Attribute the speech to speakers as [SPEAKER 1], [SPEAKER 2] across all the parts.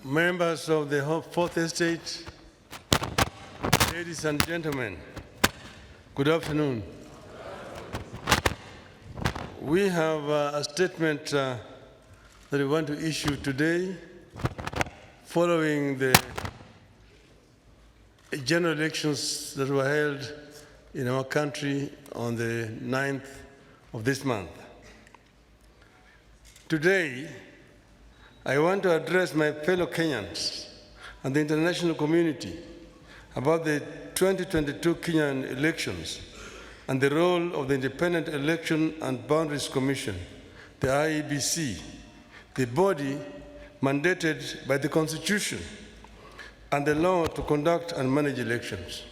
[SPEAKER 1] Members of the Fourth Estate, ladies and gentlemen, good afternoon. We have a statement that we want to issue today following the general elections that were held in our country on the 9th of this month. Today, I want to address my fellow Kenyans and the international community about the 2022 Kenyan elections and the role of the Independent Election and Boundaries Commission, the IEBC, the body mandated by the Constitution and the law to conduct and manage elections.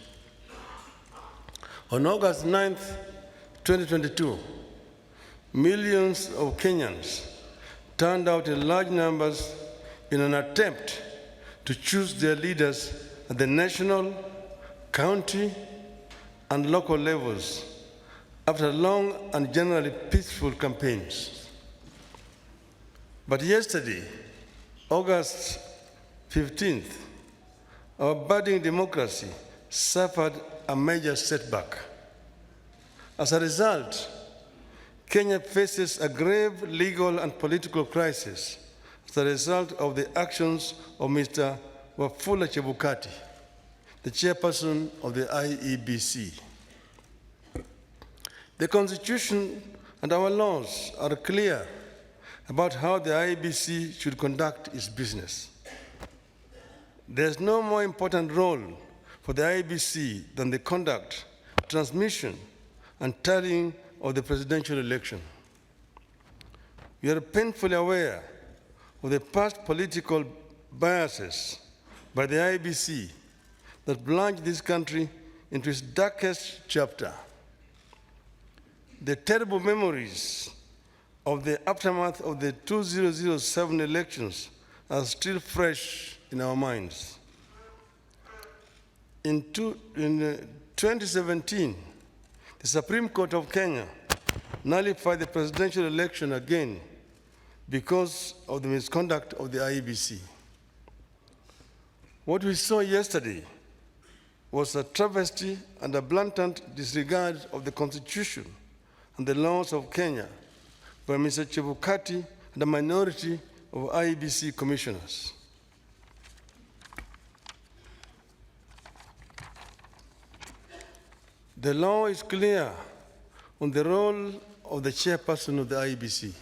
[SPEAKER 1] On August 9th, 2022, millions of Kenyans turned out in large numbers in an attempt to choose their leaders at the national, county, and local levels after long and generally peaceful campaigns. But yesterday, August 15th, our budding democracy suffered a major setback. As a result, Kenya faces a grave legal and political crisis as a result of the actions of Mr. Wafula Chebukati, the chairperson of the IEBC. The Constitution and our laws are clear about how the IEBC should conduct its business. There's no more important role for the IEBC than the conduct, transmission, and tallying of the presidential election. We are painfully aware of the past political biases by the IEBC that plunged this country into its darkest chapter. The terrible memories of the aftermath of the 2007 elections are still fresh in our minds. In 2017, the Supreme Court of Kenya nullified the presidential election again because of the misconduct of the IEBC. What we saw yesterday was a travesty and a blatant disregard of the Constitution and the laws of Kenya by Mr. Chebukati and a minority of IEBC commissioners. The law is clear on the role of the chairperson of the IEBC.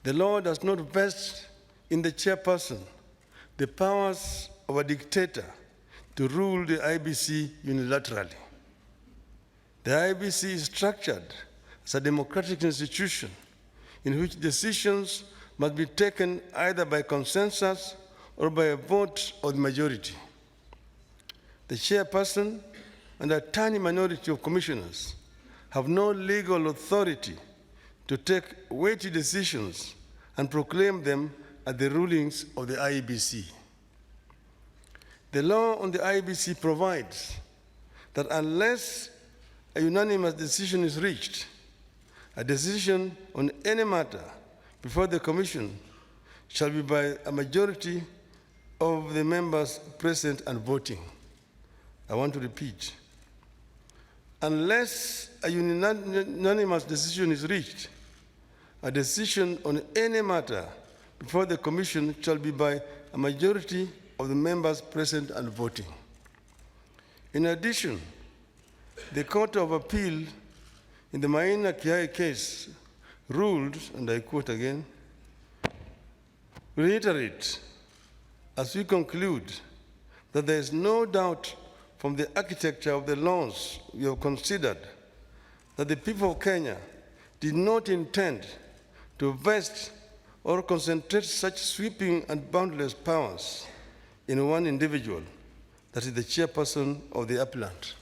[SPEAKER 1] The law does not vest in the chairperson the powers of a dictator to rule the IEBC unilaterally. The IEBC is structured as a democratic institution in which decisions must be taken either by consensus or by a vote of the majority. The chairperson and a tiny minority of commissioners have no legal authority to take weighty decisions and proclaim them as the rulings of the IEBC. The law on the IEBC provides that unless a unanimous decision is reached, a decision on any matter before the Commission shall be by a majority of the members present and voting. I want to repeat. Unless a unanimous decision is reached, a decision on any matter before the Commission shall be by a majority of the members present and voting. In addition, the Court of Appeal in the Maina Kiai case ruled, and I quote again, reiterate, as we conclude, that there is no doubt from the architecture of the laws we have considered that the people of Kenya did not intend to vest or concentrate such sweeping and boundless powers in one individual, that is the chairperson of the appellant.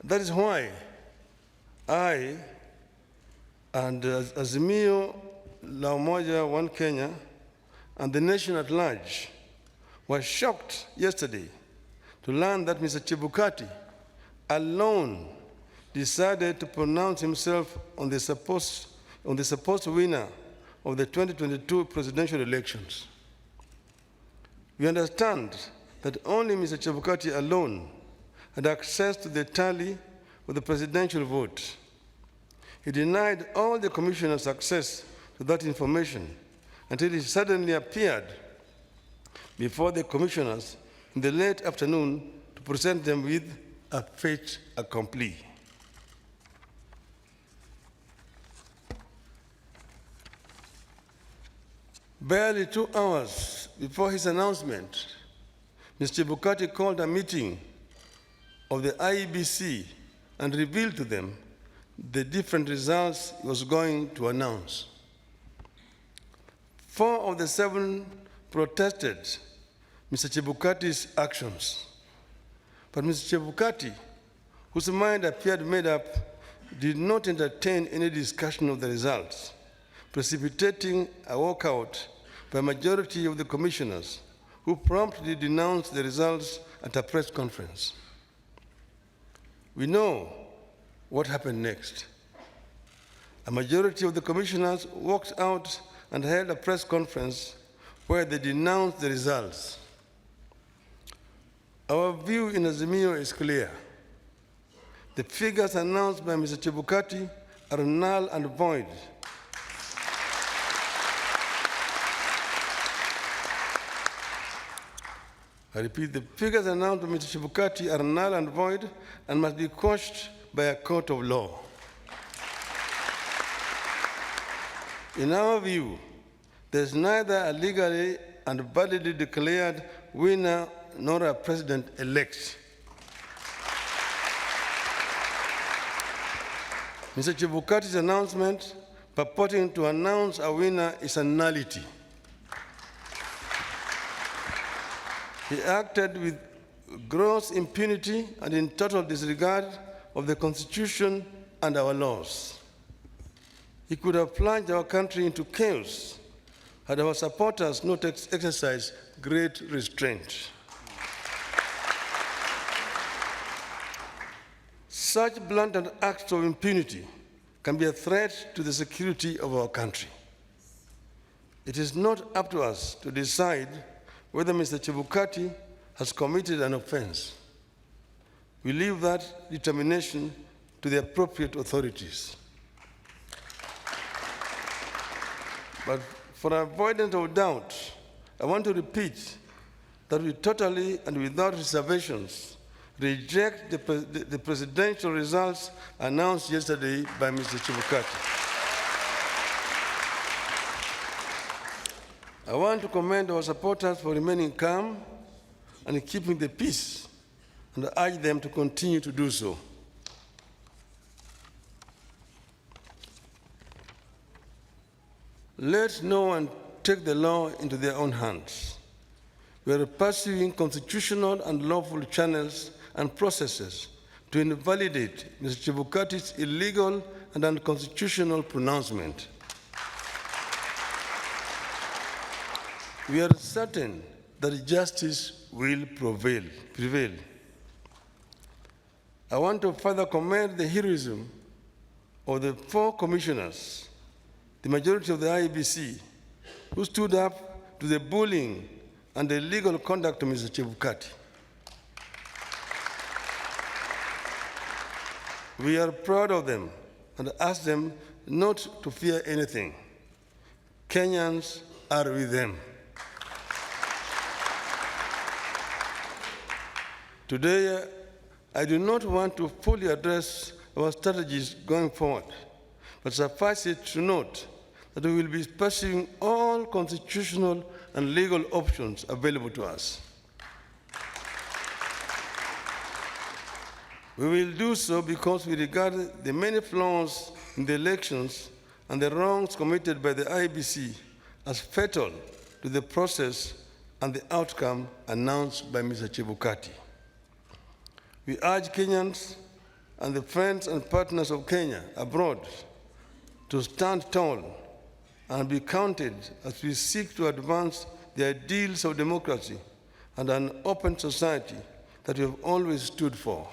[SPEAKER 1] That is why I and Azimio La Umoja One Kenya and the nation at large were shocked yesterday to learn that Mr. Chebukati alone decided to pronounce himself on the supposed winner of the 2022 presidential elections. We understand that only Mr. Chebukati alone had access to the tally of the presidential vote. He denied all the commissioners access to that information until he suddenly appeared before the commissioners in the late afternoon to present them with a fait accompli. Barely 2 hours before his announcement, Mr. Chebukati called a meeting of the IEBC and revealed to them the different results he was going to announce. 4 of the 7 protested Mr. Chebukati's actions. But Mr. Chebukati, whose mind appeared made up, did not entertain any discussion of the results, precipitating a walkout by a majority of the commissioners, who promptly denounced the results at a press conference. We know what happened next. A majority of the commissioners walked out and held a press conference where they denounced the results. Our view in Azimio is clear. The figures announced by Mr. Chebukati are null and void. I repeat, the figures announced by Mr. Chebukati are null and void and must be quashed by a court of law. In our view, there is neither a legally and validly declared winner nor a president-elect. Mr. Chebukati's announcement purporting to announce a winner is a nullity. He acted with gross impunity and in total disregard of the Constitution and our laws. He could have plunged our country into chaos had our supporters not exercised great restraint. Such blatant acts of impunity can be a threat to the security of our country. It is not up to us to decide whether Mr. Chebukati has committed an offense. We leave that determination to the appropriate authorities. But for avoidance of doubt, I want to repeat that we totally and without reservations reject the presidential results announced yesterday by Mr. Chebukati. I want to commend our supporters for remaining calm and keeping the peace, and I urge them to continue to do so. Let no one take the law into their own hands. We are pursuing constitutional and lawful channels and processes to invalidate Mr. Chebukati's illegal and unconstitutional pronouncement. We are certain that justice will prevail. I want to further commend the heroism of the 4 commissioners, the majority of the IEBC, who stood up to the bullying and the illegal conduct of Mr. Chebukati. We are proud of them and ask them not to fear anything. Kenyans are with them. Today, I do not want to fully address our strategies going forward, but suffice it to note that we will be pursuing all constitutional and legal options available to us. We will do so because we regard the many flaws in the elections and the wrongs committed by the IEBC as fatal to the process and the outcome announced by Mr. Chebukati. We urge Kenyans and the friends and partners of Kenya abroad to stand tall and be counted as we seek to advance the ideals of democracy and an open society that we have always stood for.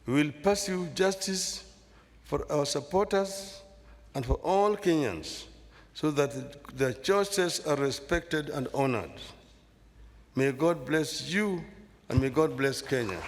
[SPEAKER 1] We will pursue justice for our supporters and for all Kenyans so that their choices are respected and honored. May God bless you, and may God bless Kenya.